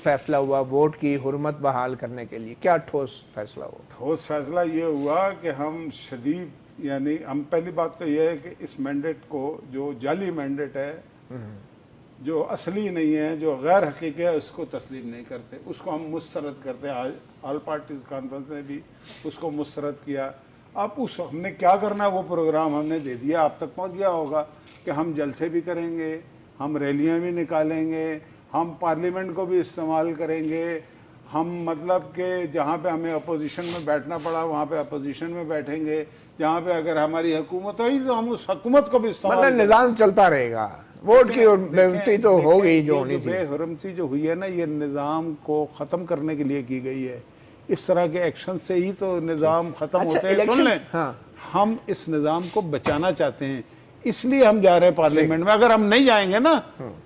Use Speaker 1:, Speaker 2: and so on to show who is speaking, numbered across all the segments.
Speaker 1: फैसला हुआ वोट की हुर्मत बहाल करने के लिए? क्या ठोस फैसला हुआ?
Speaker 2: ठोस फैसला ये हुआ कि हम शदीद, यानी हम पहली बात तो ये है कि इस मैंडेट को, जो जाली मैंडेट है, जो असली नहीं है, जो गैर हकीकी है, उसको तस्लीम नहीं करते, उसको हम मुस्तरद करते हैं। आज ऑल पार्टीज कॉन्फ्रेंस ने भी उसको मुस्तरद किया। अब हमने क्या करना है, वो प्रोग्राम हमने दे दिया, आप तक पहुंच गया होगा कि हम जलसे भी करेंगे, हम रैलियां भी निकालेंगे, हम पार्लियामेंट को भी इस्तेमाल करेंगे, हम मतलब कि जहाँ पे हमें अपोजिशन में बैठना पड़ा वहाँ पे अपोजिशन में बैठेंगे, जहाँ पे अगर हमारी हुकूमत हुई तो हम उस हुकूमत को भी इस्तेमाल
Speaker 1: मतलब निज़ाम चलता रहेगा। वोट की बेहुरमती तो हो गई जो होनी थी।
Speaker 2: बेहुरमती जो हुई है ना, ये निज़ाम को ख़त्म करने के लिए की गई है। इस तरह के एक्शन से ही तो निज़ाम ख़त्म होते हैं। सुन लें, हम इस निज़ाम को बचाना चाहते हैं, इसलिए हम जा रहे हैं पार्लियामेंट में। अगर हम नहीं जाएंगे ना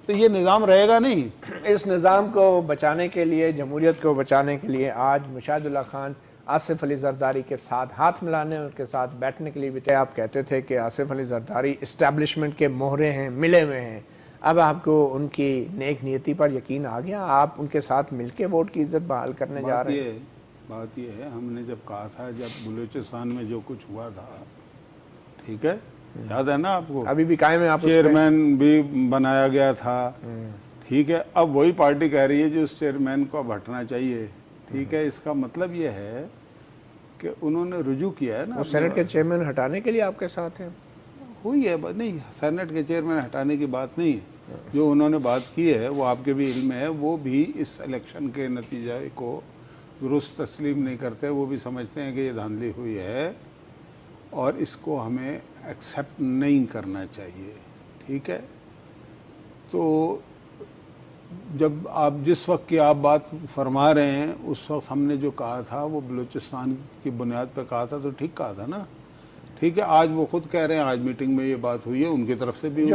Speaker 2: तो ये निज़ाम रहेगा नहीं।
Speaker 1: इस निज़ाम को बचाने के लिए, जमहूरियत को बचाने के लिए आज मुशाहिदुल्लाह खान आसिफ अली ज़रदारी के साथ हाथ मिलाने, उनके साथ बैठने के लिए भी थे। आप कहते थे कि आसिफ अली ज़रदारी इस्टेब्लिशमेंट के मोहरे हैं, मिले हुए हैं। अब आपको उनकी नेक नीयति पर यकीन आ गया? आप उनके साथ मिलके वोट की इज्जत बहाल करने जा रहे हैं?
Speaker 2: बात ये है, हमने जब कहा था, जब बलूचिस्तान में जो कुछ हुआ था, ठीक है, याद है ना आपको?
Speaker 1: अभी भी कायम है? आप
Speaker 2: चेयरमैन भी बनाया गया था, ठीक है। अब वही पार्टी कह रही है कि उस चेयरमैन को अब हटना चाहिए, ठीक है। इसका मतलब ये है कि उन्होंने रुजू किया है ना।
Speaker 1: सेनेट के चेयरमैन हटाने के लिए आपके साथ हैं?
Speaker 2: हुई है नहीं, सेनेट के चेयरमैन हटाने की बात नहीं है। जो उन्होंने बात की है वो आपके भी इल्म है, वो भी इस इलेक्शन के नतीजे को दुरुस्त तस्लीम नहीं करते। वो भी समझते हैं कि ये धांधली हुई है और इसको हमें एक्सेप्ट नहीं करना चाहिए, ठीक है। तो जब आप जिस वक्त की आप बात फरमा रहे हैं, उस वक्त हमने जो कहा था वो बलूचिस्तान की बुनियाद पर कहा था, तो ठीक कहा था ना, ठीक है। आज वो खुद कह रहे हैं, आज मीटिंग में ये बात हुई है, उनकी तरफ से भी